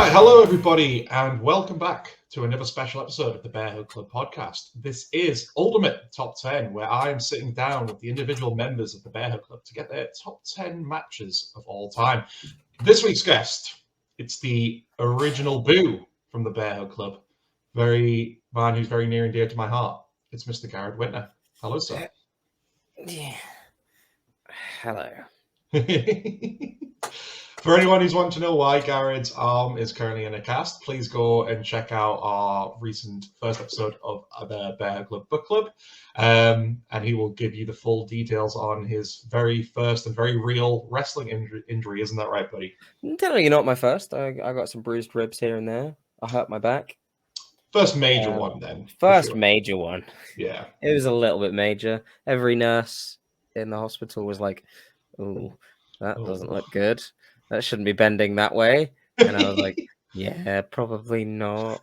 Hello everybody and welcome back to another special episode of the Bearhug Club podcast. This is Ultimate Top 10, where I am sitting down with the individual members of the Bearhug Club to get their top 10 matches of all time. This week's guest, it's the original Boo from the Bearhug Club, man who's very near and dear to my heart. It's Mr. Garrod Whitner. Hello, sir. Yeah. Hello. For anyone who's wanting to know why Garrod's arm is currently in a cast, please go and check out our recent first episode of the Bearhug Club Book Club, and he will give you the full details on his very first and very real wrestling injury. Isn't that right, buddy? Definitely not my first. I got some bruised ribs here and there. I hurt my back. First major one, then. First major one. Yeah. It was a little bit major. Every nurse in the hospital was like, "Ooh, that doesn't look good. That shouldn't be bending that way." And I was like, yeah, probably not.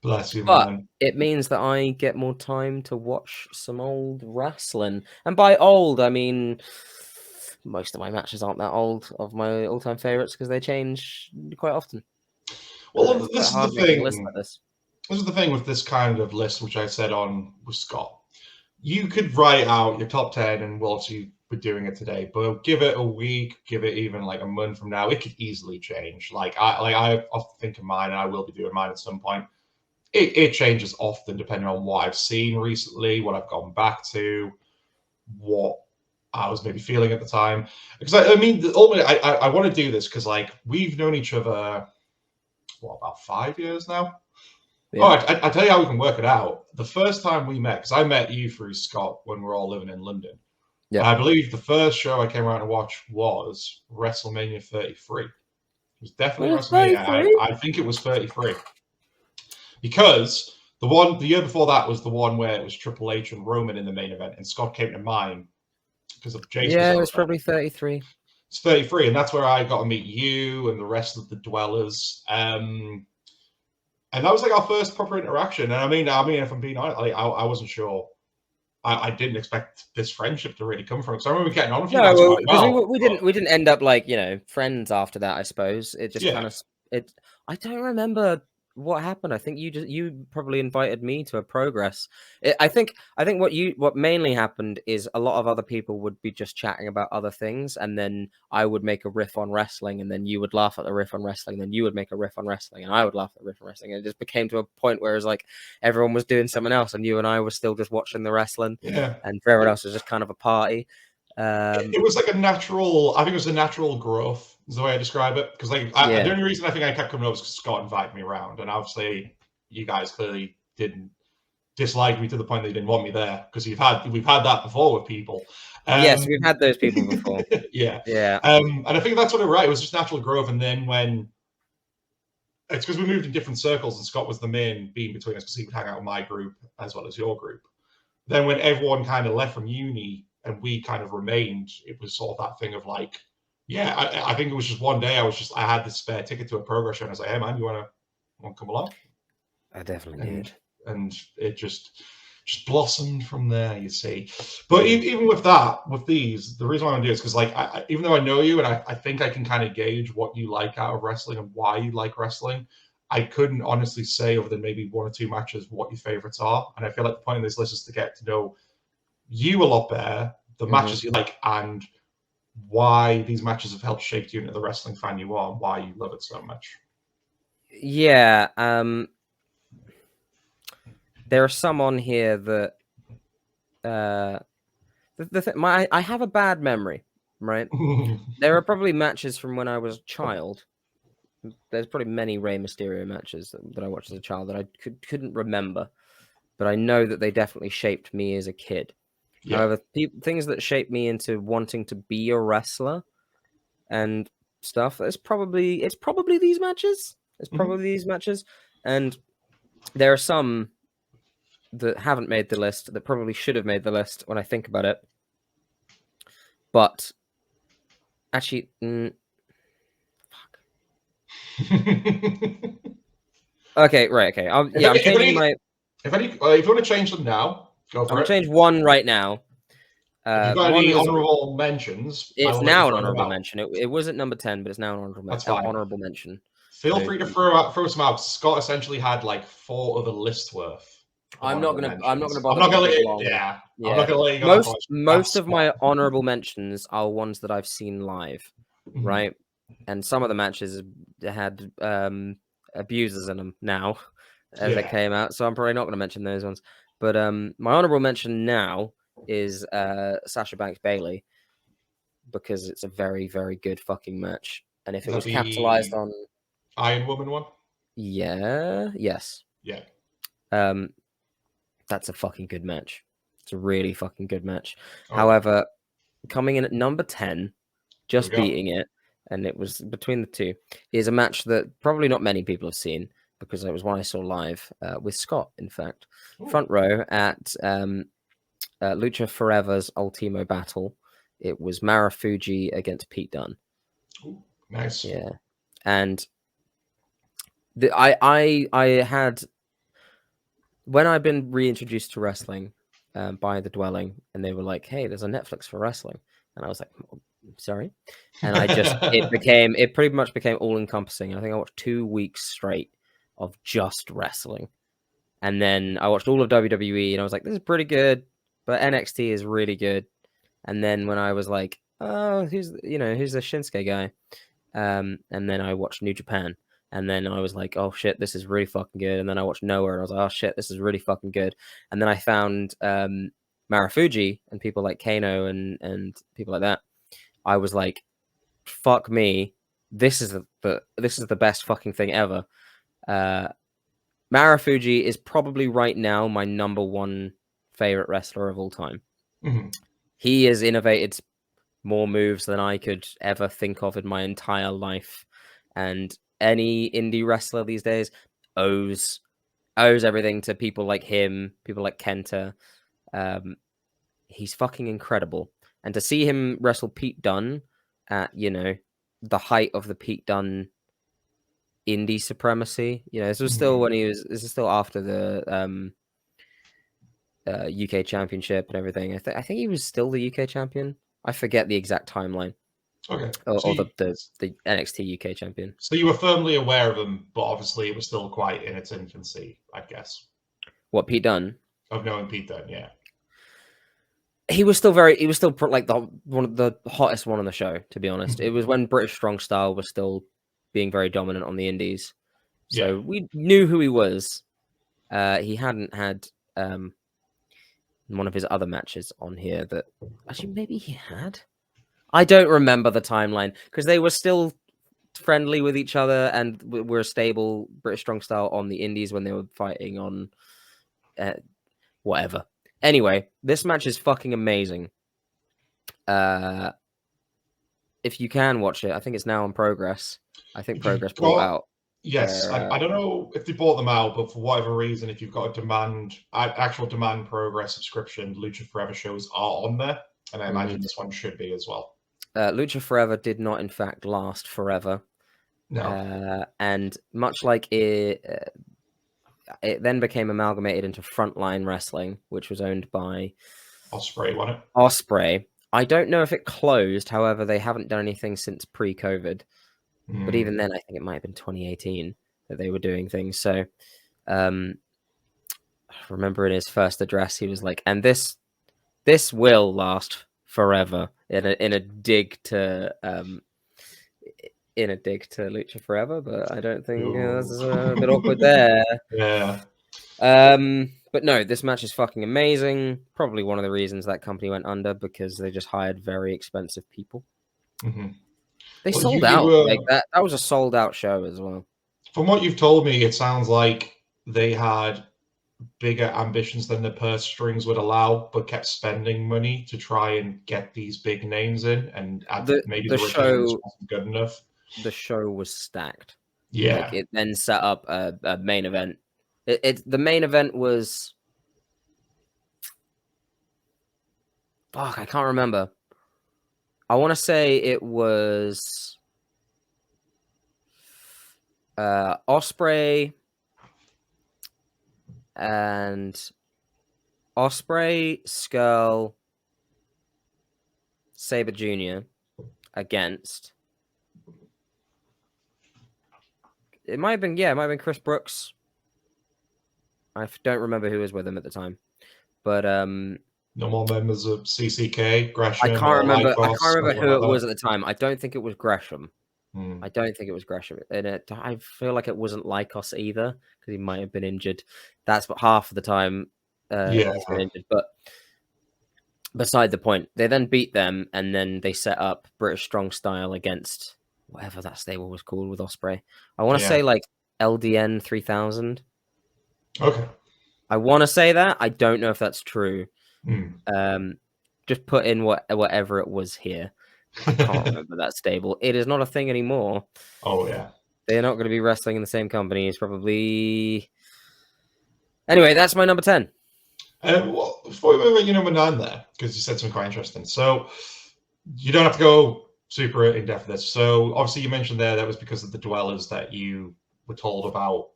Bless you, but man. It means that I get more time to watch some old wrestling. And by old, I mean, most of my matches aren't that old of my all-time favorites because they change quite often. Well, this is the thing. This is the thing with this kind of list, which I said on with Scott. You could write out your top 10 and we'll see. We're doing it today, but give it a week, give it even like a month from now, it could easily change. I often think of mine, and I will be doing mine at some point. It changes often depending on what I've seen recently, what I've gone back to, what I was maybe feeling at the time. Because I mean, ultimately, I want to do this because we've known each other about 5 years now. Yeah. All right, I tell you how we can work it out. The first time we met, because I met you through Scott when we were all living in London. Yeah. I believe the first show I came around to watch was WrestleMania 33. It was definitely WrestleMania. I think it was 33. Because the year before that was the one where it was Triple H and Roman in the main event, and Scott came to mind because of Jason. Yeah, it was probably 33. It's 33, and that's where I got to meet you and the rest of the dwellers. And that was our first proper interaction. And I mean, if I'm being honest, I wasn't sure. I didn't expect this friendship to really come from. Because I remember getting on with you guys quite well. We didn't end up friends after that. I suppose it just kind of I don't remember what happened. I think you probably invited me to a progress. I think what mainly happened is a lot of other people would be just chatting about other things, and then I would make a riff on wrestling, and then you would laugh at the riff on wrestling, and then you would make a riff on wrestling, and I would laugh at the riff on wrestling. And it just became to a point where it was everyone was doing something else, and you and I were still just watching the wrestling, and for everyone else it was just kind of a party. It was a natural. I think it was a natural growth. Is the way I describe it, because the only reason I think I kept coming over is because Scott invited me around, and obviously you guys clearly didn't dislike me to the point that you didn't want me there, because we've had that before with people. Yes, we've had those people before. yeah. And I think that's what it was. Right. It was just natural growth, and then when it's because we moved in different circles, and Scott was the main being between us because he would hang out with my group as well as your group. Then when everyone kind of left from uni and we kind of remained, it was sort of that thing of I think it was just one day I had this spare ticket to a progress show, and I was like, "Hey man, you want to come along?" I definitely did, and it just blossomed from there, you see. But even with that, with these, the reason why I'm doing it is because even though I know you and I think I can kind of gauge what you like out of wrestling and why you like wrestling, I couldn't honestly say other than maybe one or two matches what your favorites are. And I feel like the point of this list is to get to know you a lot better, the matches you like, and why these matches have helped shape you into the wrestling fan you are, and why you love it so much. Yeah, there are some on here that I have a bad memory, right? There are probably matches from when I was a child. There's probably many Rey Mysterio matches that I watched as a child that I couldn't remember. but I know that they definitely shaped me as a kid. Yeah. However, things that shaped me into wanting to be a wrestler and stuff, it's probably these matches. It's probably these matches, and there are some that haven't made the list that probably should have made the list when I think about it. But actually, fuck. Okay, right. Okay, I'm changing my. If you want to change them now, go for it. I'm change one right now. If you've got any honourable mentions, it's now an honourable mention. It wasn't number 10, but it's now an honourable mention. Feel free to throw some out. Scott essentially had like 4 other lists worth. I'm not gonna bother. I'm not gonna let you. Yeah. I'm not gonna let you go. Most of my honourable mentions are ones that I've seen live, right? And some of the matches had abusers in them now as they came out, so I'm probably not going to mention those ones. But my honourable mention now is Sasha Banks Bayley, because it's a very, very good fucking match, and if it was capitalized on Iron Woman one, yes, that's a fucking good match. It's a really fucking good match. However, coming in at number 10, just beating it, and it was between the two, is a match that probably not many people have seen, because it was one I saw live with Scott, in fact. Front row at Lucha Forever's Ultimo Battle. It was MARIFUJI against Pete Dunne. Ooh, nice. Yeah. And I had, when I'd been reintroduced to wrestling by The Dwelling, and they were like, hey, there's a Netflix for wrestling. And I was like, sorry. And I just, it pretty much became all encompassing. I think I watched 2 weeks straight of just wrestling. And then I watched all of WWE, and I was like, this is pretty good, but NXT is really good. And then when I was like, oh, who's the Shinsuke guy? And then I watched New Japan. And then I was like, oh shit, this is really fucking good. And then I watched Noah, and I was like, oh shit, this is really fucking good. And then I found MARIFUJI and people like Kano and people like that. I was like, fuck me, this is the best fucking thing ever. MARIFUJI is probably right now my number 1 favorite wrestler of all time. He has innovated more moves than I could ever think of in my entire life, and any indie wrestler these days owes everything to people like him, people like Kenta. He's fucking incredible. And to see him wrestle Pete Dunne at, the height of the Pete Dunne indie supremacy, this was still this is still after the UK championship and everything. I think he was still the UK champion. I forget the exact timeline. Okay. Or the NXT UK champion. So you were firmly aware of him, but obviously it was still quite in its infancy, I guess. What, Pete Dunne? Of knowing Pete Dunne, yeah. He was still like one of the hottest one on the show, to be honest. It was when British Strong Style was still being very dominant on the indies. So we knew who he was. He hadn't had one of his other matches on here that actually maybe he had. I don't remember the timeline, because they were still friendly with each other and were a stable British Strong Style on the indies when they were fighting on whatever. Anyway, this match is fucking amazing. If you can watch it, I think it's now on Progress. I think Progress brought out. Yes, I don't know if they bought them out, but for whatever reason, if you've got a actual demand Progress subscription, Lucha Forever shows are on there, and I imagine this one should be as well. Lucha Forever did not, in fact, last forever. No. And much like it then became amalgamated into Frontline Wrestling, which was owned by Osprey, wasn't it? Osprey. I don't know if it closed. However, they haven't done anything since pre-COVID. But even then, I think it might have been 2018 that they were doing things. So I remember in his first address, he was like, and this will last forever, in a dig to Lucha Forever, but I don't think this is a bit awkward there. Yeah. But no, this match is fucking amazing. Probably one of the reasons that company went under, because they just hired very expensive people. They sold out. Like that was a sold out show as well. From what you've told me, it sounds like they had bigger ambitions than the purse strings would allow, but kept spending money to try and get these big names in, and maybe the returns wasn't good enough. The show was stacked. Yeah. Like, it then set up a main event. The main event was... Fuck, I can't remember. I want to say it was Ospreay and Skrull, Sabre Jr. against... It might have been Chris Brooks. I don't remember who was with him at the time, but no more members of CCK, Gresham. I can't remember who it was at the time. I don't think it was Gresham. I don't think it was Gresham, and I feel like it wasn't Lycos either, because he might have been injured. That's what half of the time he's been injured. But beside the point, they then beat them, and then they set up British Strong Style against whatever that stable was called with Ospreay. I want to say like LDN 3000. Okay. I want to say that. I don't know if that's true. Just put in whatever it was here. I can't remember that stable. It is not a thing anymore. Oh, yeah. They're not going to be wrestling in the same company. It's probably... Anyway, that's my number 10. Well, before we move on, your number 9 there, because you said something quite interesting. So you don't have to go super in-depth with this. So obviously you mentioned that was because of the Dwellers that you were told about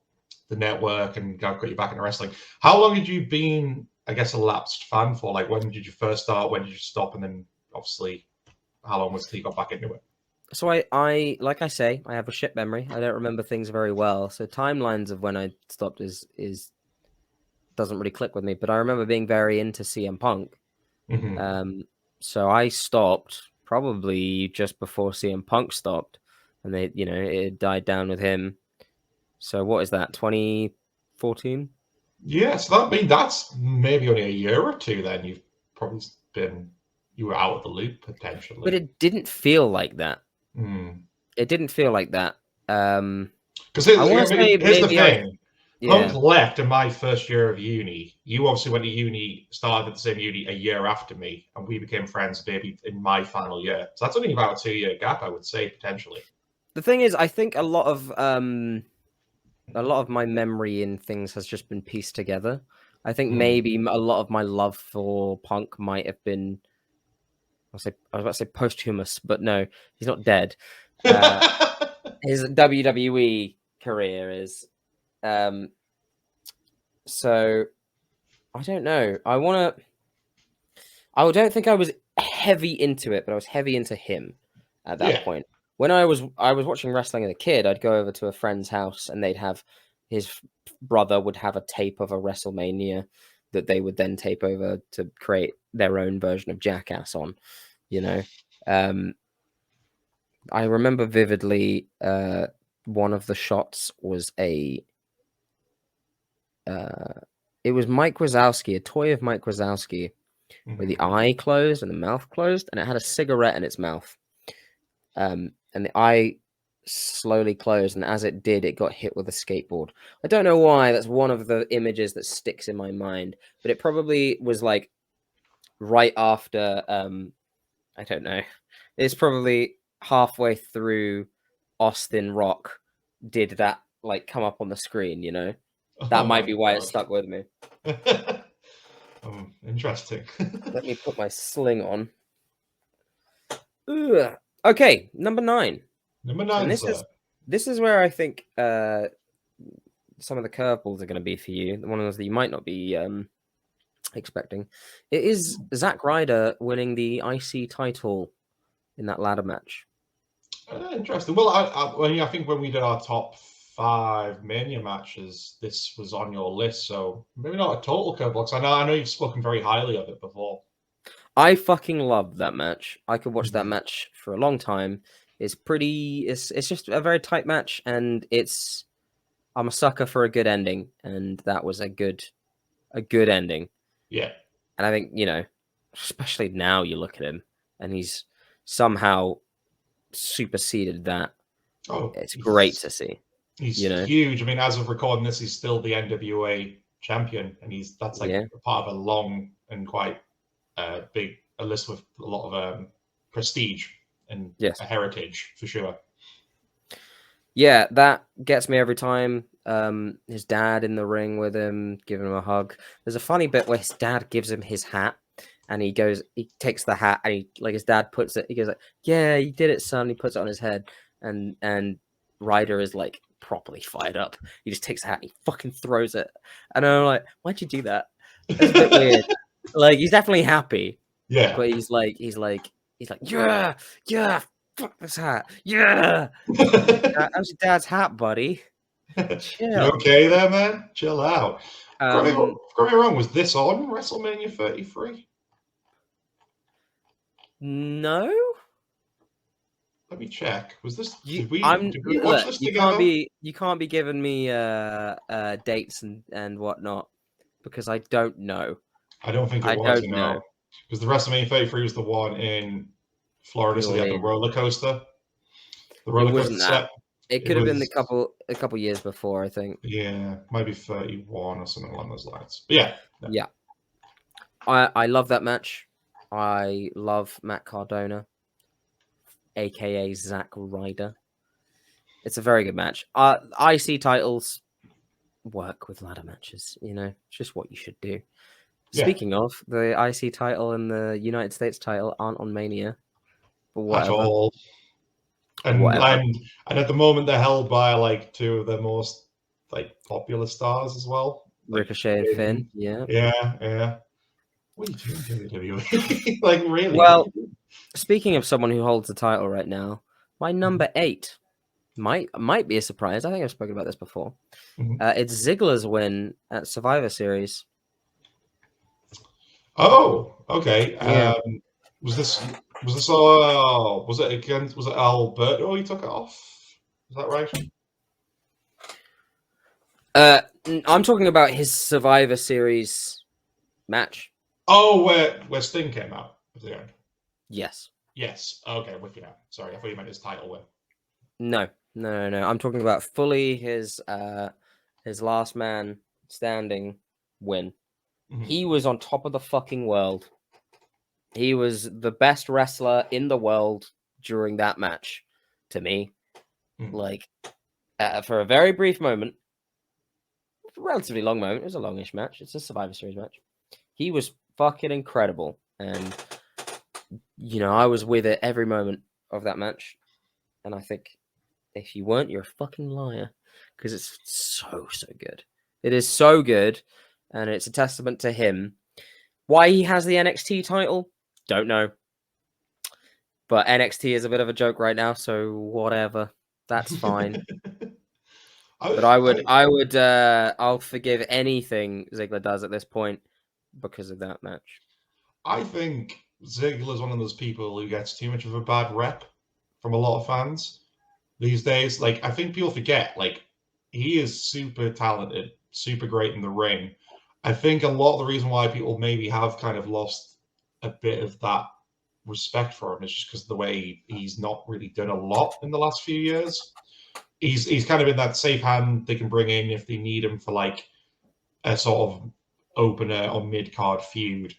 the network and got you back into wrestling. How long had you been, I guess, a lapsed fan for? Like, when did you first start? When did you stop? And then obviously, how long was it till you got back into it? So I like I say, I have a shit memory. I don't remember things very well. So timelines of when I stopped is doesn't really click with me. But I remember being very into CM Punk. So I stopped probably just before CM Punk stopped, and it died down with him. So what is that? 2014? Yeah, so that's maybe only a year or two. Then you've probably you were out of the loop potentially. But it didn't feel like that. It didn't feel like that. Because here's the thing. Punk left in my first year of uni. You obviously went to uni, started at the same uni a year after me, and we became friends maybe in my final year. So that's only about a 2-year gap, I would say, potentially. The thing is, I think a lot of my memory in things has just been pieced together. I think maybe a lot of my love for Punk might have been... I was about to say posthumous, but no, he's not dead. His WWE career is... So I don't know. I don't think I was heavy into it, but I was heavy into him at that point. When I was watching wrestling as a kid, I'd go over to a friend's house and they'd have his brother would have a tape of a WrestleMania that they would then tape over to create their own version of Jackass on, I remember vividly one of the shots was it was Mike Wazowski, a toy of Mike Wazowski, where the eye closed and the mouth closed, and it had a cigarette in its mouth. And the eye slowly closed, and as it did, it got hit with a skateboard. I don't know why. That's one of the images that sticks in my mind, but it probably was like right after, I don't know. It's probably halfway through Austin Rock did that like come up on the screen, That might be why it stuck with me. Interesting. Let me put my sling on. Ugh. Okay, number 9. Number 9, this is where I think some of the curveballs are going to be for you. One of those that you might not be expecting. It is ZACK RYDER winning the IC title in that ladder match. Interesting. Well, I think when we did our top 5 Mania matches, this was on your list, so maybe not a total curveball. I know you've spoken very highly of it before. I fucking love that match. I could watch that match for a long time. It's just a very tight match, and I'm a sucker for a good ending, and that was a good ending. Yeah. And I think, especially now you look at him and he's somehow superseded that. Oh, it's great to see. He's huge. I mean, as of recording this, he's still the NWA champion, and that's like part of a long and quite big a list with a lot of prestige and a heritage for sure. Yeah, that gets me every time. His dad in the ring with him, giving him a hug. There's a funny bit where his dad gives him his hat, and he takes the hat, and his dad puts it. He goes like, "Yeah, you did it, son." He puts it on his head, and RYDER is like properly fired up. He just takes the hat, and he fucking throws it, and I'm like, "Why'd you do that?" That's a bit weird. Like, he's definitely happy, but he's like, yeah. Fuck this hat. Yeah. That was your dad's hat, buddy. Chill. You okay there, man? Chill out. Got me wrong. Was this on WrestleMania 33? No. Let me check. Was this? Did we watch this together? You can't be giving me dates and whatnot because I don't know. I don't think it was. No, because the WrestleMania 33 was the one in Florida, so they had the roller coaster. The roller coaster set. It could have been a couple years before, I think. Yeah, maybe 31 or something along those lines. But yeah. I love that match. I love Matt Cardona, aka ZACK RYDER. It's a very good match. IC titles work with ladder matches. You know, it's just what you should do. Yeah. Speaking of, the IC title and the United States title aren't on Mania. At all. And at the moment they're held by like two of the most like popular stars as well. Ricochet and Finn. Yeah. What are you doing, WWE? Like, really? Well, speaking of someone who holds the title right now, my number 8 might be a surprise. I think I've spoken about this before. It's Ziggler's win at Survivor Series. Oh, okay. Yeah. Was it Alberto he took it off? Is that right? I'm talking about his Survivor Series match. Oh, where Sting came out at the end. Yes. Okay, with you now. Sorry, I thought you meant his title win. No. I'm talking about fully his last man standing win. He was on top of the fucking world. He was the best wrestler in the world during that match, to me. Like, for a very brief moment, a relatively long moment, it was a longish match. It's a Survivor Series match. He was fucking incredible. And, you know, I was with it every moment of that match. And I think if you weren't, you're a fucking liar. Because it's so good. It is so good. And it's a testament to him. Why he has the NXT title? Don't know. But NXT is a bit of a joke right now, so whatever. That's fine. But I'll forgive anything Ziggler does at this point because of that match. I think Ziggler's one of those people who gets too much of a bad rep from a lot of fans these days. Like, I think people forget, like, he is super talented, super great in the ring. I think a lot of the reason why people maybe have kind of lost a bit of that respect for him is just because of the way he's not really done a lot in the last few years. He's kind of in that safe hand they can bring in if they need him for like a sort of opener or mid-card feud.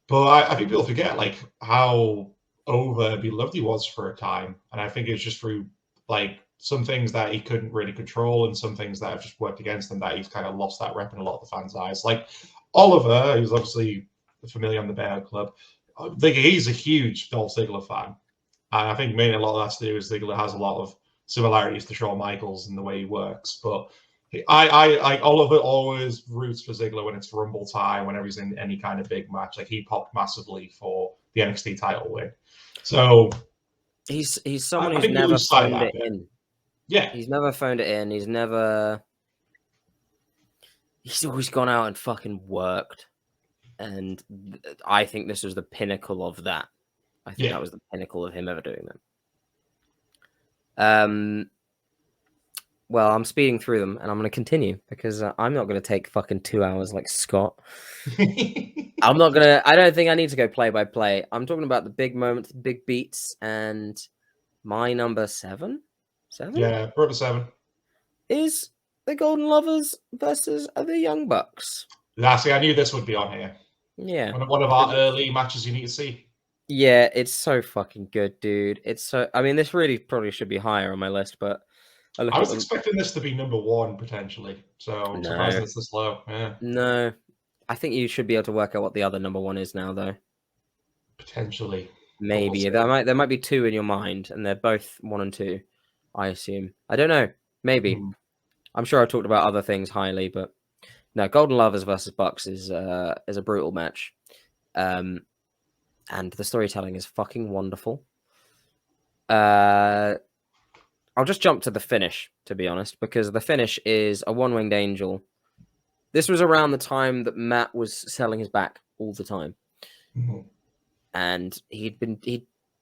But I think people forget like how over beloved he was for a time. And I think it's just through like some things that he couldn't really control and some things that have just worked against him that he's kind of lost that rep in a lot of the fans' eyes. Like Oliver, who's obviously familiar on the Bearhug Club, I think he's a huge Dolph Ziggler fan. And I think mainly a lot of that's to do with Ziggler has a lot of similarities to Shawn Michaels in the way he works. But Oliver always roots for Ziggler when it's Rumble time, whenever he's in any kind of big match. Like he popped massively for the NXT title win. So he's someone who's never phoned it in. Yeah. He's never phoned it in. He's always gone out and fucking worked. And I think this was the pinnacle of that. I think that was the pinnacle of him ever doing that. Well, I'm speeding through them, and I'm going to continue because I'm not going to take fucking 2 hours like Scott. I don't think I need to go play by play. I'm talking about the big moments, the big beats, and my number 7. Yeah, number 7 is the Golden Lovers versus the Young Bucks. Lastly, I knew this would be on here. Yeah. One of our early matches you need to see. Yeah, it's so fucking good, dude. It's so. I mean, this really probably should be higher on my list, but I was expecting this to be number 1 potentially. So I'm surprised it's this low. Yeah. No, I think you should be able to work out what the other number 1 is now, though. Potentially. Maybe there might be 2 in your mind, and they're both 1 and 2. I assume. I don't know. Maybe. I'm sure I talked about other things highly, but no. Golden Lovers versus Bucks is a brutal match, and the storytelling is fucking wonderful. I'll just jump to the finish, to be honest, because the finish is a one-winged angel. This was around the time that Matt was selling his back all the time. And he'd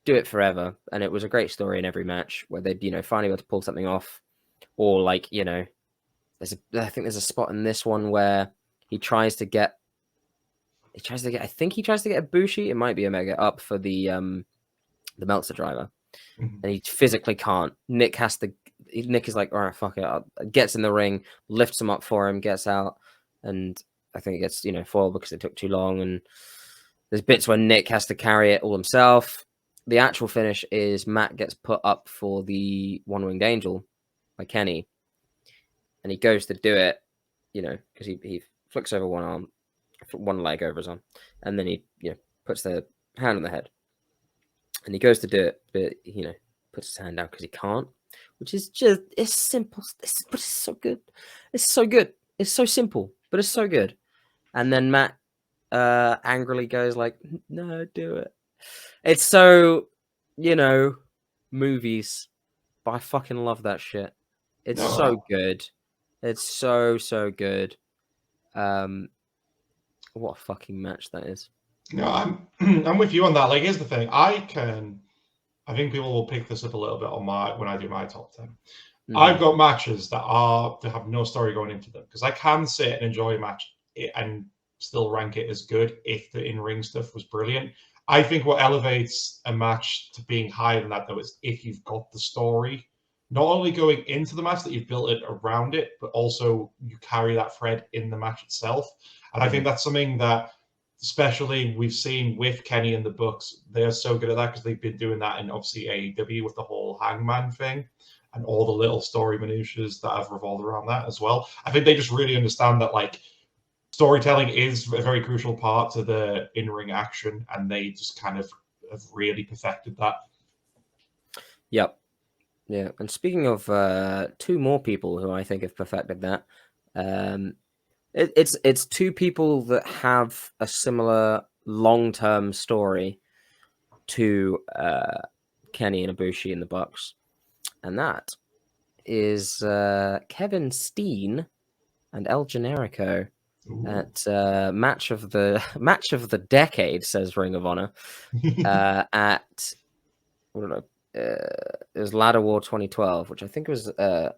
do it forever. And it was a great story in every match where they'd, finally able to pull something off. Or like, I think there's a spot in this one where he tries to get a Bushi. It might be Omega up for the Meltzer driver. And he physically can't. Nick is like, all right, fuck it. Gets in the ring, lifts him up for him, gets out. And I think it gets, foiled because it took too long. And there's bits where Nick has to carry it all himself. The actual finish is Matt gets put up for the one-winged angel by Kenny. And he goes to do it, because he flicks over one arm, one leg over his arm. And then he, puts the hand on the head. And he goes to do it, but, puts his hand down because he can't. Which is just, it's simple. But it's so good. It's so good. It's so simple, but it's so good. And then Matt angrily goes like, no, do it. It's so, movies, but I fucking love that shit. It's so good. It's so good. What a fucking match that is. No, I'm with you on that. Like, here's the thing. I think people will pick this up a little bit on when I do my top 10. I've got matches that have no story going into them because I can sit and enjoy a match and still rank it as good if the in-ring stuff was brilliant. I think what elevates a match to being higher than that, though, is if you've got the story, not only going into the match that you've built it around it, but also you carry that thread in the match itself. And I think that's something that, especially we've seen with Kenny and the Bucks, they're so good at that because they've been doing that in obviously AEW with the whole Hangman thing and all the little story minutiae that have revolved around that as well. I think they just really understand that, like, storytelling is a very crucial part to the in-ring action, and they just kind of have really perfected that. Yep. Yeah. And speaking of 2 more people who I think have perfected that, it's 2 people that have a similar long-term story to Kenny and Ibushi in the Bucks, and that is Kevin Steen and El Generico. Ooh. At match of the decade, says Ring of Honor. At I don't know, it was Ladder War 2012, which I think was I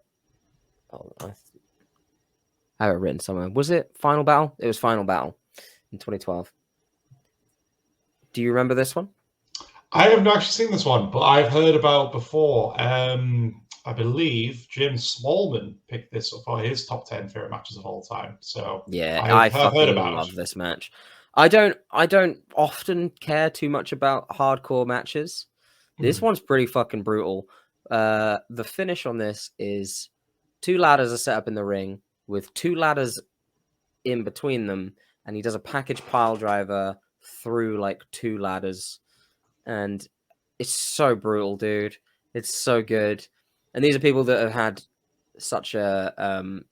have it written somewhere. Was it Final Battle? It was Final Battle in 2012. Do you remember this one? I have not actually seen this one, but I've heard about before. I believe Jim Smallman picked this up for his top 10 favorite matches of all time. So yeah, I fucking love this match. I don't often care too much about hardcore matches. This one's pretty fucking brutal. The finish on this is 2 ladders are set up in the ring with 2 ladders in between them, and he does a package pile driver through like 2 ladders, and it's so brutal, dude. It's so good. And these are people that have had such a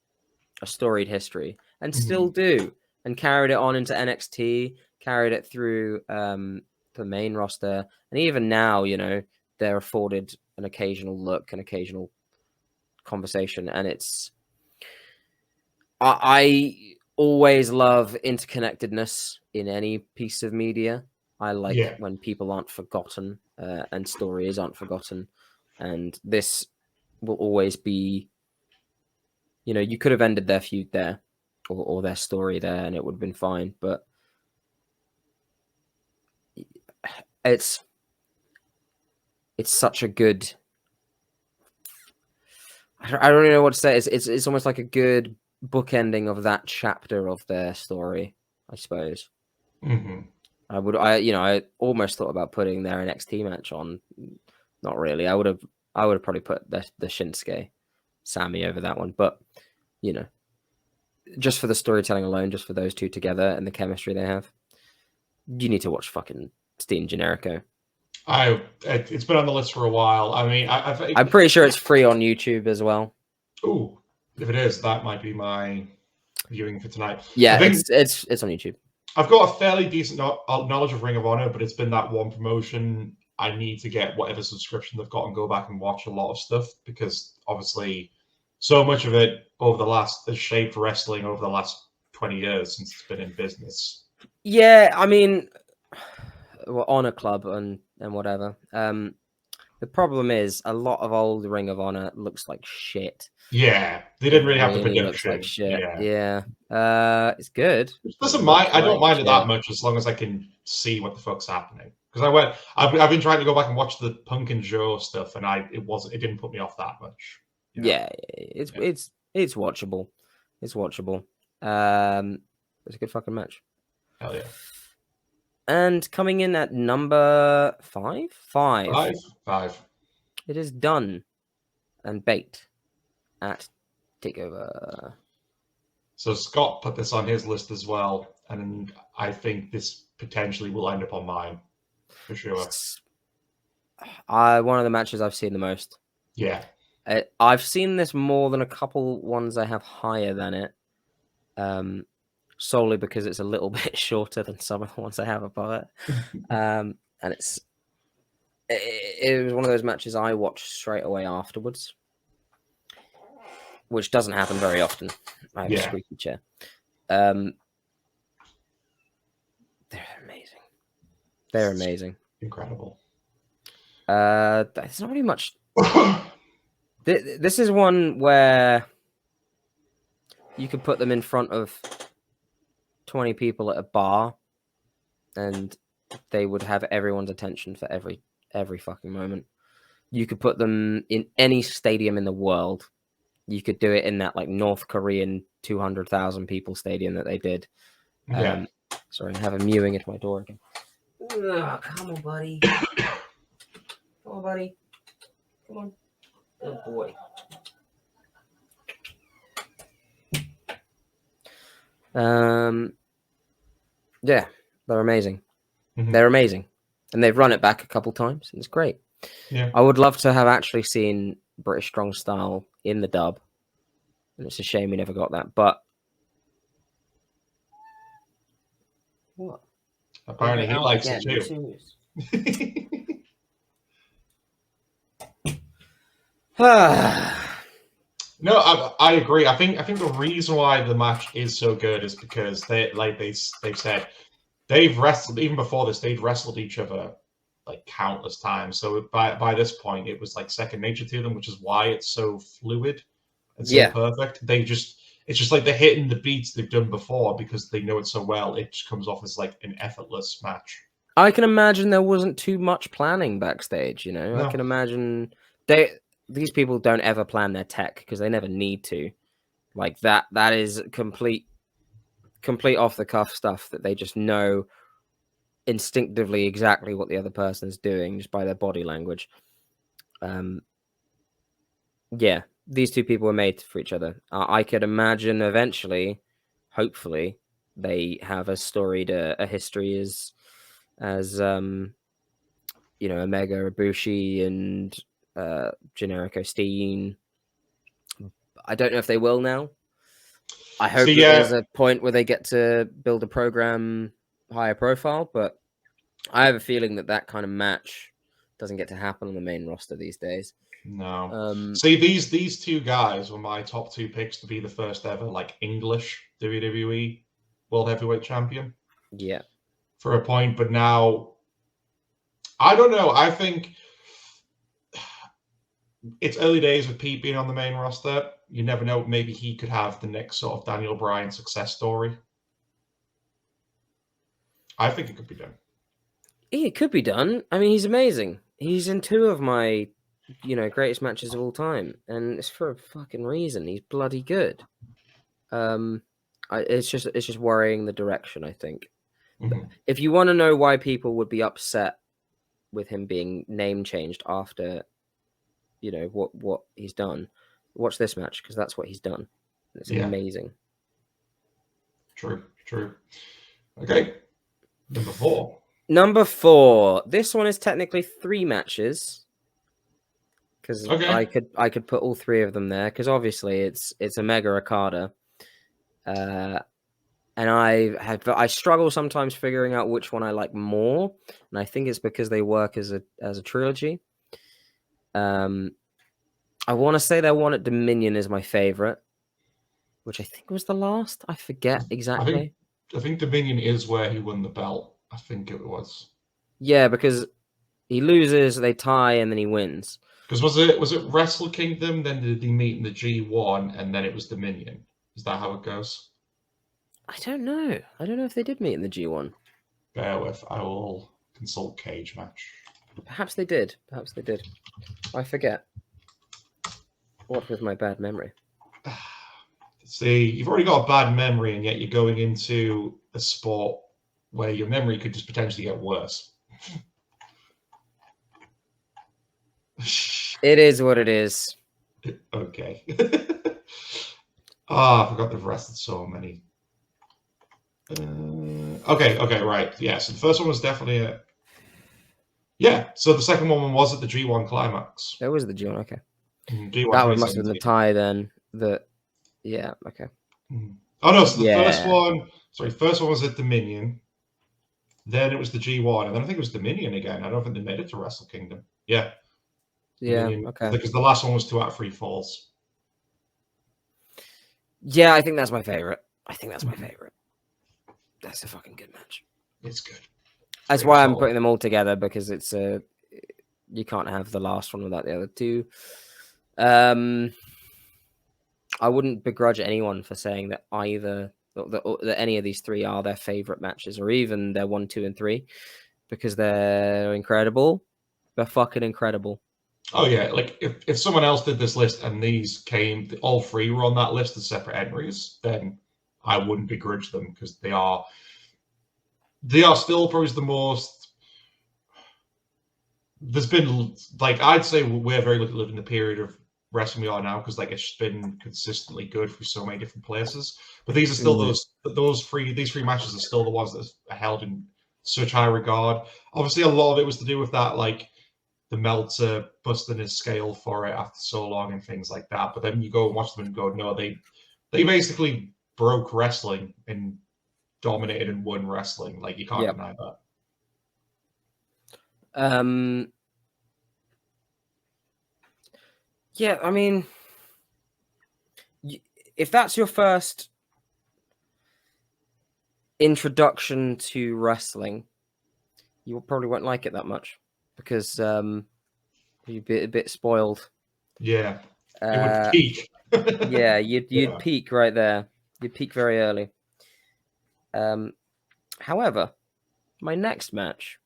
storied history and still do, and carried it on into NXT, carried it through the main roster, and even now, they're afforded an occasional look, an occasional conversation, and it's. I always love interconnectedness in any piece of media. I like when people aren't forgotten and stories aren't forgotten, and this will always be, you could have ended their feud there or their story there and it would have been fine, but it's such a good, I don't really know what to say. It's almost like a good bookending of that chapter of their story, I suppose. Mm-hmm. I almost thought about putting their NXT match on. Not really. I would have probably put the Shinsuke Sami over that one, but you know, just for the storytelling alone, just for those two together and the chemistry they have, you need to watch fucking STEENE Generico. It's been on the list for a while. I mean, I'm pretty sure it's free on YouTube as well. Ooh, if it is, that might be my viewing for tonight. Yeah, it's on YouTube. I've got a fairly decent knowledge of Ring of Honor, but it's been that one promotion. I need to get whatever subscription they've got and go back and watch a lot of stuff, because obviously so much of it has shaped wrestling over the last 20 years since it's been in business. Yeah, I mean, Honor Club and whatever. The problem is a lot of old Ring of Honor looks like shit. Yeah, they didn't really have the production. Looks like shit. Yeah. It's good. I don't mind it that much as long as I can see what the fuck's happening. Because I've been trying to go back and watch the Punk and Joe stuff, and it didn't put me off that much. Yeah, it's watchable. It's watchable. It's a good fucking match. Hell yeah. And coming in at number 5? 5. It is DUNNE and BATE at TAKEOVER. So Scott put this on his list as well, and I think this potentially will end up on mine, for sure. One of the matches I've seen the most. Yeah. I've seen this more than a couple ones I have higher than it. Solely because it's a little bit shorter than some of the ones I have above it. And it was one of those matches I watched straight away afterwards, which doesn't happen very often. I have a squeaky chair. They're amazing. They're amazing. Incredible. There's not really much. This is one where you could put them in front of 20 people at a bar and they would have everyone's attention for every fucking moment. You could put them in any stadium in the world. You could do it in that like North Korean 200,000 people stadium that they did. Yeah. Sorry, I have a mewing at my door again. Ugh, come on, buddy. Come on, buddy. Come on. Oh boy. Yeah, they're amazing. Mm-hmm. They're amazing. And they've run it back a couple times, and it's great. Yeah. I would love to have actually seen British Strong Style in the dub. And it's a shame we never got that. But what? Apparently he likes it too. No, I agree. I think the reason why the match is so good is because they've said they've wrestled even before this. They've wrestled each other like countless times. So by this point, it was like second nature to them, which is why it's so fluid and so perfect. It's just like they're hitting the beats they've done before because they know it so well. It just comes off as like an effortless match. I can imagine there wasn't too much planning backstage. No. I can imagine these people don't ever plan their tech because they never need to. Like that is complete off the cuff stuff that they just know instinctively exactly what the other person is doing just by their body language. Yeah, these two people were made for each other. I could imagine eventually, hopefully, they have a storied a history as Omega Ibushi and Generico STEENE. I don't know if they will now. I hope there's a point where they get to build a program higher profile, but I have a feeling that kind of match doesn't get to happen on the main roster these days. No. See, these two guys were my top two picks to be the first ever like English WWE World Heavyweight Champion. Yeah. For a point, but now I don't know. I think it's early days with Pete being on the main roster. You never know. Maybe he could have the next sort of Daniel Bryan success story. I think it could be done. It could be done. I mean, he's amazing. He's in two of my you know, greatest matches of all time, and it's for a fucking reason. He's bloody good. It's just worrying the direction, I think. If you want to know why people would be upset with him being name changed after, you know, what he's done, watch this match, because that's what he's done. It's amazing. True. Okay, number 4. This one is technically 3 matches, because I could put all 3 of them there, because obviously it's a mega OKADA. And I struggle sometimes figuring out which one I like more, and I think it's because they work as a trilogy. I want to say their one at Dominion is my favorite, which I think was the last. I forget exactly. I think Dominion is where he won the belt. I think it was. Yeah, because he loses, they tie, and then he wins. Because was it Wrestle Kingdom? Then did he meet in the G1, and then it was Dominion? Is that how it goes? I don't know. I don't know if they did meet in the G1. Bear with. I will consult Cage Match. Perhaps they did. I forget. What with my bad memory? See, you've already got a bad memory, and yet you're going into a sport where your memory could just potentially get worse. It is what it is. Okay. I forgot they've wrestled so many. Okay, right. Yeah, so the first one was definitely a... Yeah, so the second one was at the G1 Climax. That was the G1, okay. G1 that one must have been the tie then. Yeah, okay. Oh no, so the first one was at Dominion. Then it was the G1, and then I think it was Dominion again. I don't think they made it to Wrestle Kingdom. Yeah. Yeah, Dominion, okay. Because the last one was 2 out of 3 falls. Yeah, I think that's my favorite. That's a fucking good match. It's good. That's why I'm putting them all together, because it's you can't have the last one without the other 2. I wouldn't begrudge anyone for saying that either that any of these 3 are their favorite matches, or even their 1, 2, and 3, because they're incredible. They're fucking incredible. Oh yeah, like if someone else did this list and these came, all 3 were on that list as separate entries, then I wouldn't begrudge them, because they are still probably the most. There's been, like, I'd say we're very lucky to live in the period of wrestling we are now, because like it's been consistently good for so many different places. But these are still these 3 matches are still the ones that are held in such high regard. Obviously, a lot of it was to do with that, like the Meltzer busting his scale for it after so long and things like that. But then you go and watch them and go, no, they basically broke wrestling and dominated and won wrestling. Like, you can't deny that. Yeah, I mean, if that's your first introduction to wrestling, you probably won't like it that much, because you'd be a bit spoiled. Yeah, it would peak. Yeah, you'd peak right there. You'd peak very early. However, my next match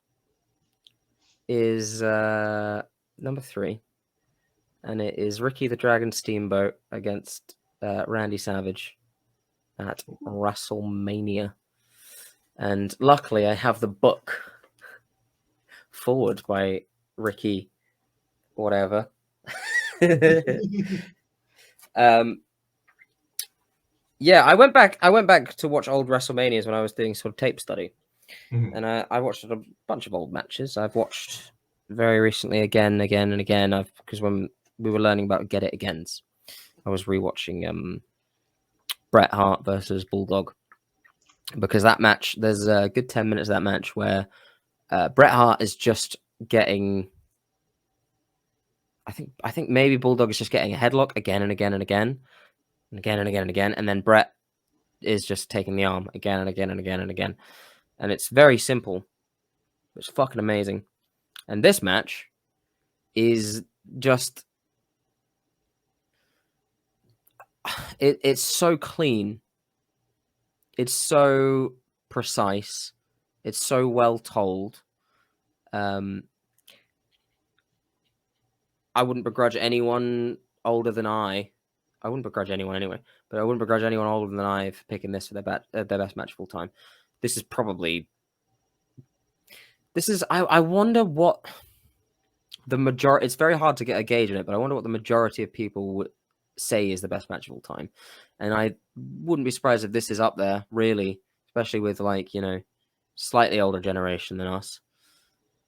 is number 3. And it is Ricky the Dragon Steamboat against Randy Savage at WrestleMania. And luckily, I have the book forward by Ricky, whatever. Yeah, I went back to watch old WrestleManias when I was doing sort of tape study. And I watched a bunch of old matches. I've watched very recently again, because when we were learning about Get It Agains, I was rewatching Bret Hart versus Bulldog, because that match, there's a good 10 minutes of that match where Bret Hart is just getting, I think maybe Bulldog is just getting a headlock again and again and again and again and again and again, and then Bret is just taking the arm again and again and again and again, and it's very simple. It's fucking amazing. And this match is just, it's so clean. It's so precise. It's so well told. I wouldn't begrudge anyone older than I wouldn't begrudge anyone anyway, but I wouldn't begrudge anyone older than I for picking this for their best match of all time. This is probably. I wonder what the majority. It's very hard to get a gauge on it, but I wonder what the majority of people would say is the best match of all time. And I wouldn't be surprised if this is up there, really, especially with like, you know, slightly older generation than us.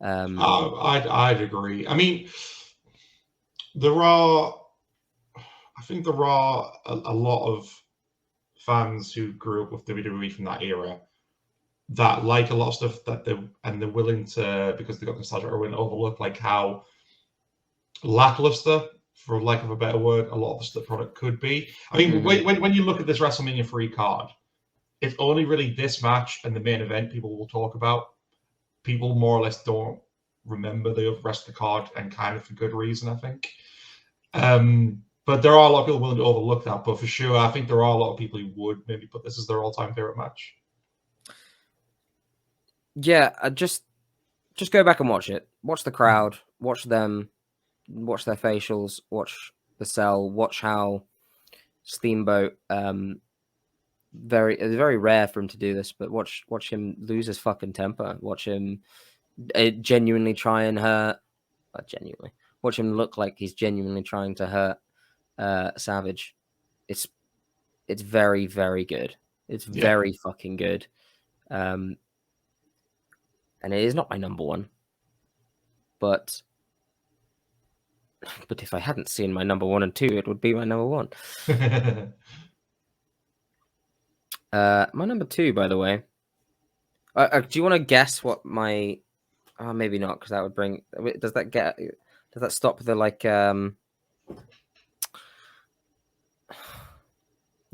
I'd agree. I mean, I think there are a lot of fans who grew up with WWE from that era that like a lot of stuff that they're willing to, because they got nostalgia, or willing to overlook, like how lackluster, for lack of a better word, a lot of the product could be. I mean, when you look at this WrestleMania 3 card, it's only really this match and the main event people will talk about. People more or less don't remember the rest of the card, and kind of for good reason, I think. But there are a lot of people willing to overlook that. But for sure, I think there are a lot of people who would maybe put this as their all-time favorite match. Yeah, just go back and watch it. Watch the crowd. Watch them. Watch their facials. Watch the cell. Watch how Steamboat. It's very rare for him to do this, but watch him lose his fucking temper. Watch him genuinely try and hurt. Genuinely. Watch him look like he's genuinely trying to hurt Savage. It's very, very good. It's very fucking good. And it is not my number one. But if I hadn't seen my number 1 and 2, it would be my number 1. My number 2, by the way. Do you want to guess what my? Oh, maybe not, because that would bring. Does that stop the like the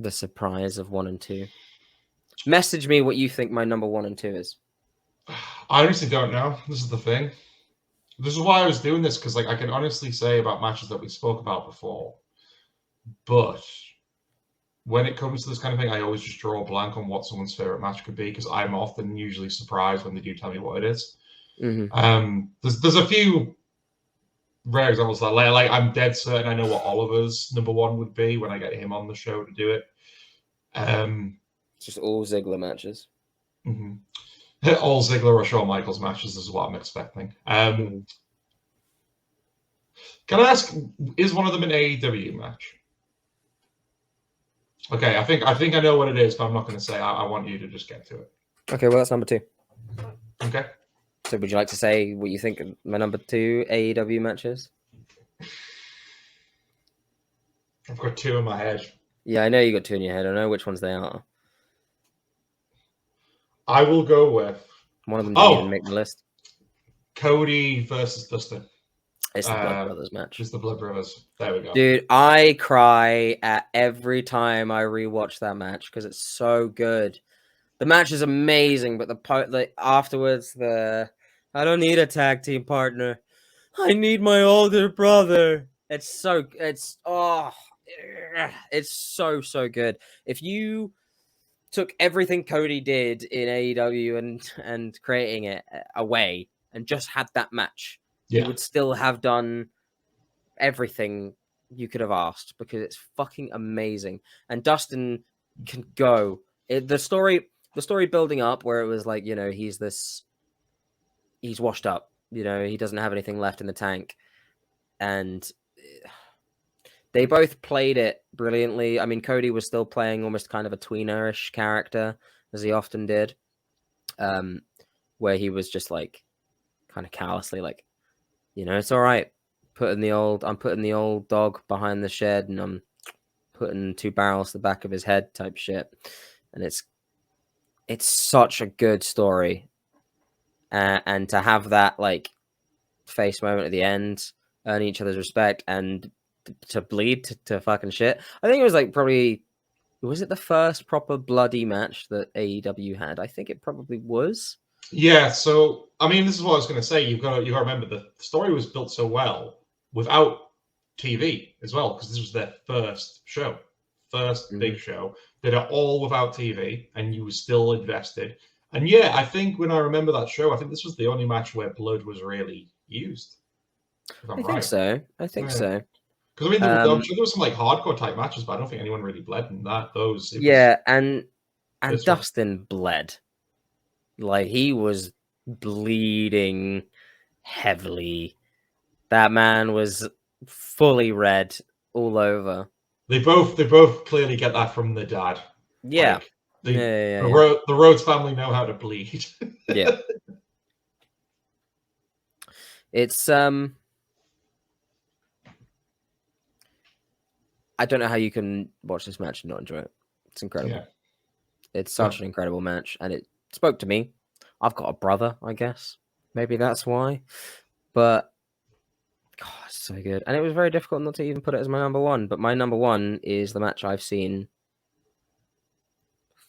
surprise of 1 and 2? Message me what you think my number 1 and 2 is. I honestly don't know. This is the thing. This is why I was doing this, because like I can honestly say about matches that we spoke about before, but when it comes to this kind of thing, I always just draw a blank on what someone's favorite match could be, because I'm often usually surprised when they do tell me what it is. There's a few rare examples that like I'm dead certain I know what Oliver's number 1 would be when I get him on the show to do it. It's just all Ziggler matches. All Ziggler or Shawn Michaels matches is what I'm expecting. Can I ask, is one of them an AEW match? Okay, I think I know what it is, but I'm not going to say. I want you to just get to it. Okay, well, that's number 2. Okay. So would you like to say what you think my number 2 AEW match is? I've got 2 in my head. Yeah, I know you got 2 in your head. I know which ones they are. I will go with... One of them didn't even make the list. Cody versus Dustin. It's the Blood Brothers match. It's the Blood Brothers. There we go. Dude, I cry at every time I rewatch that match because it's so good. The match is amazing, but afterwards, I don't need a tag team partner. I need my older brother. It's so good. If you took everything Cody did in AEW and creating it away and just had that match, you would still have done everything you could have asked, because it's fucking amazing. And Dustin can go. The story building up where it was like, you know, he's washed up, you know, he doesn't have anything left in the tank, and they both played it brilliantly. I mean, Cody was still playing almost kind of a tweenerish character, as he often did, where he was just like kind of callously like, you know, it's all right. I'm putting the old dog behind the shed, and I'm putting 2 barrels to the back of his head type shit. And it's such a good story. And to have that like face moment at the end, earn each other's respect, and to bleed to fucking shit. I think it was like was it the first proper bloody match that AEW had? I think it probably was. Yeah, so I mean, this is what I was going to say. You've got to remember the story was built so well without TV as well, because this was their first show, big show. Did it all without TV, and you were still invested. And yeah, I think when I remember that show, I think this was the only match where blood was really used. If I'm I think right. so. I think so. Because I mean, I'm sure there were some like hardcore type matches, but I don't think anyone really bled in that. Yeah, and this one. Dustin bled. Like, he was bleeding heavily. That man was fully red all over. They both clearly get that from the dad. Yeah. Like, the Rhodes family know how to bleed. Yeah. It's I don't know how you can watch this match and not enjoy it. It's incredible. Yeah. It's such an incredible match, and it spoke to me. I've got a brother, I guess. Maybe that's why. But God, it's so good. And it was very difficult not to even put it as my number one. But my number one is the match I've seen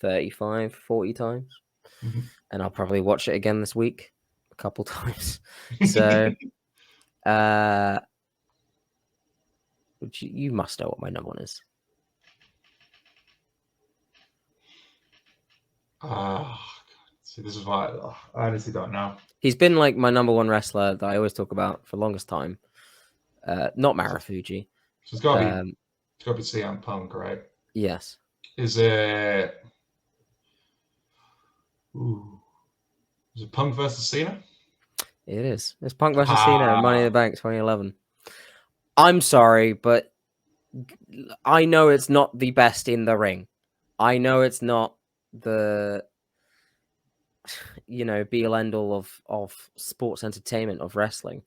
35, 40 times. Mm-hmm. And I'll probably watch it again this week a couple times. So you must know what my number one is. See, this is why I honestly don't know. He's been like my number one wrestler that I always talk about for the longest time. Not Marifuji. So it's got to be CM Punk, right? Yes. Is it Punk versus Cena? It is. It's Punk versus Cena at Money in the Bank 2011. I'm sorry, but I know it's not the best in the ring. I know it's not the be all end all of sports entertainment, of wrestling.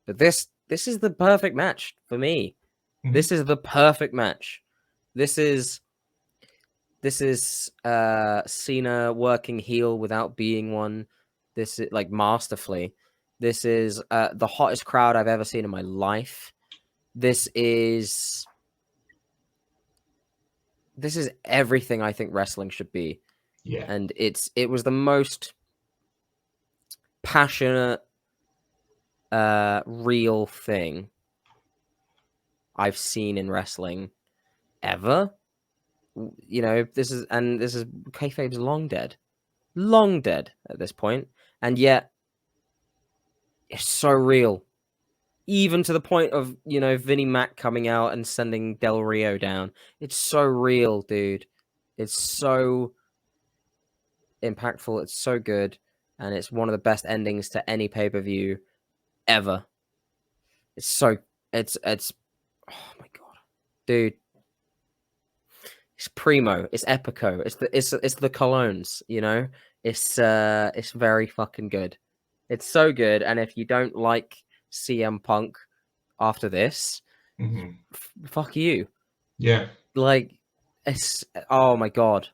But this is the perfect match for me. Mm-hmm. This is the perfect match. This is Cena working heel without being one. This is like masterfully. This is the hottest crowd I've ever seen in my life. This is everything I think wrestling should be. Yeah. And it was the most passionate, real thing I've seen in wrestling ever. This is kayfabe's long dead at this point, and yet it's so real, even to the point of Vinnie Mac coming out and sending Del Rio down. It's so real, dude. It's so impactful. It's so good, and it's one of the best endings to any pay-per-view ever. It's oh my god, dude. It's primo. It's epico. It's the colognes. It's very fucking good. It's so good. And if you don't like CM Punk after this, fuck you. Yeah. Like, it's oh my god.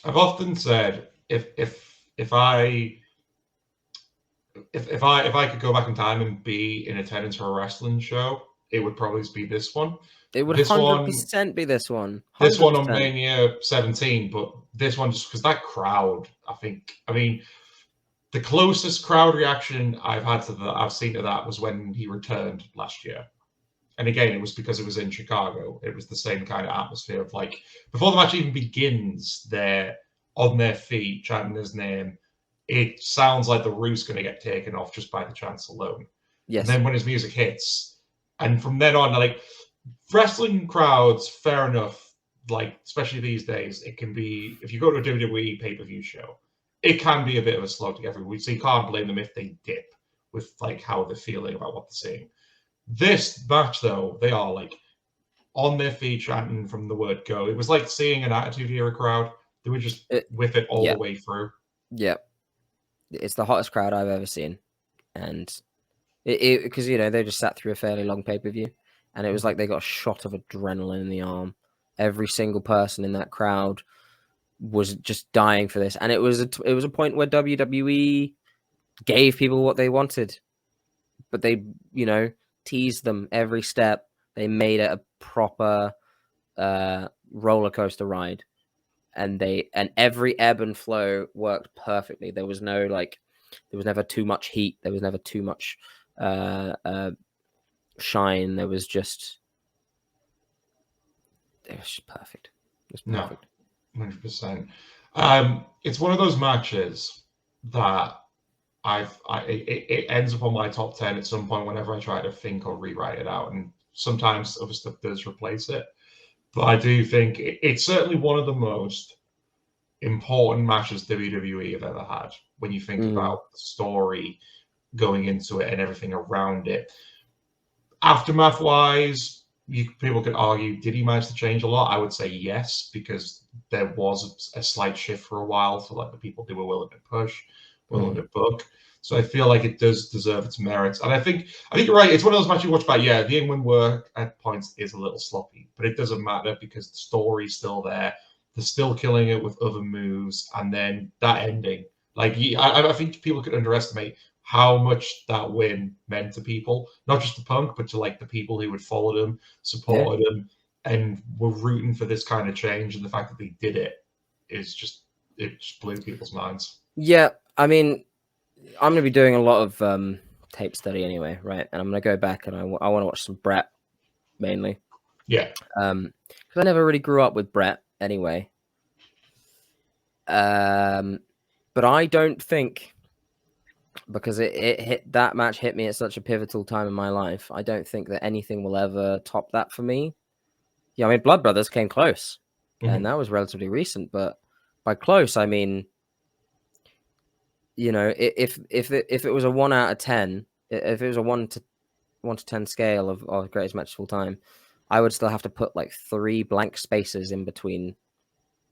I've often said if I could go back in time and be in attendance for a wrestling show, it would probably be this one. It would 100% be this one. 100%. This one on Mania 17, but this one just because that crowd, I mean, the closest crowd reaction I've seen to that was when he returned last year. And again, it was because it was in Chicago. It was the same kind of atmosphere of like, before the match even begins, they're on their feet chanting his name. It sounds like the roof's going to get taken off just by the chants alone. Yes. And then when his music hits, and from then on, like, wrestling crowds, fair enough, like, especially these days, it can be, if you go to a WWE pay-per-view show, it can be a bit of a slog to get through. So you can't blame them if they dip with, like, how they're feeling about what they're seeing. This match, though, they are, like, on their feet chanting from the word go. It was like seeing an Attitude Era crowd. They were just with it all the way through. Yeah. It's the hottest crowd I've ever seen. And because, they just sat through a fairly long pay-per-view. And it was like they got a shot of adrenaline in the arm. Every single person in that crowd was just dying for this. And it was a point where WWE gave people what they wanted. But they, teased them every step. They made it a proper roller coaster ride. And every ebb and flow worked perfectly. There was never too much heat. There was never too much shine. It was just perfect. It was perfect. No, 100%. It's one of those matches that it ends up on my top 10 at some point whenever I try to think or rewrite it out, and sometimes other stuff does replace it. But I do think it's certainly one of the most important matches WWE have ever had when you think about the story going into it and everything around it. Aftermath wise, people could argue, did he manage to change a lot? I would say yes, because there was a slight shift for a while for like the people who were willing to push, willing to book. So I feel like it does deserve its merits. And I think you're right. It's one of those matches you watch back. Yeah, the in-win work at points is a little sloppy, but it doesn't matter because the story's still there. They're still killing it with other moves, and then that ending. Like I think people could underestimate how much that win meant to people, not just the Punk, but to like the people who would follow them, supported him, and were rooting for this kind of change. And the fact that they did it is just, it just blew people's minds. Yeah, I mean, I'm going to be doing a lot of tape study anyway, right? And I'm going to go back and I want to watch some Brett mainly. Yeah. Because I never really grew up with Brett anyway. But I don't think, because it hit, that match hit me at such a pivotal time in my life, I don't think that anything will ever top that for me. Yeah, I mean, Blood Brothers came close, and that was relatively recent, but by close, I mean, you know, if it was a 1 out of 10, if it was a 1 to 10 scale of greatest matches of all time, I would still have to put like 3 blank spaces in between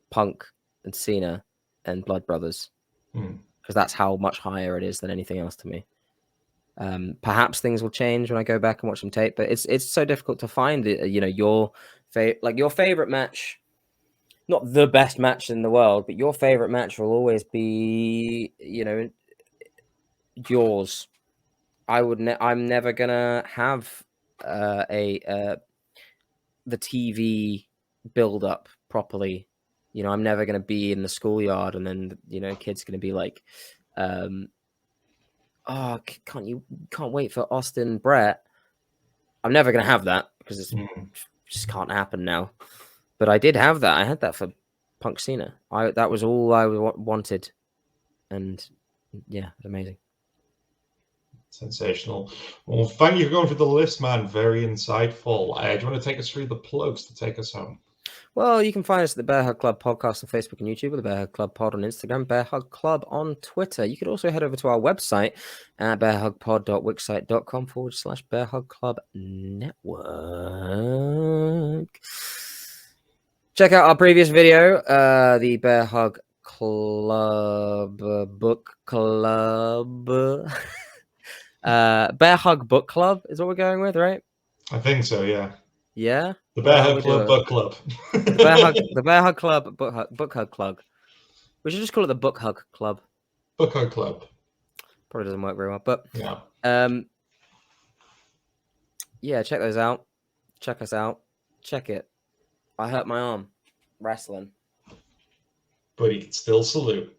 Punk and Cena and Blood Brothers, because that's how much higher it is than anything else to me. Perhaps things will change when I go back and watch some tape, but it's so difficult to find it. You know, your favorite match. Not the best match in the world, but your favorite match will always be, you know, yours. I'm never gonna have the TV build up properly. You know, I'm never gonna be in the schoolyard and then, you know, kids gonna be like, oh, can't wait for Austin Brett. I'm never gonna have that because it just can't happen now. But I did have that. I had that for Punk Cena. That was all I wanted, and yeah, it's amazing. Sensational. Well, thank you for going through the list, man. Very insightful. Do you want to take us through the plugs to take us home? Well, you can find us at the Bearhug Club podcast on Facebook and YouTube, or the Bearhug Club pod on Instagram, Bearhug Club on Twitter. You could also head over to our website at bearhugpod.wixsite.com/Bearhug Club Network. Check out our previous video, the Bearhug Club Book Club. Bearhug Book Club is what we're going with, right? I think so, yeah. Yeah? The Bearhug Club Book Club. the Bearhug Club Book Hug Club. We should just call it the Book Hug Club. Book Hug Club. Probably doesn't work very well, but yeah. Yeah, check those out. Check us out. Check it. I hurt my arm wrestling. But he can still salute.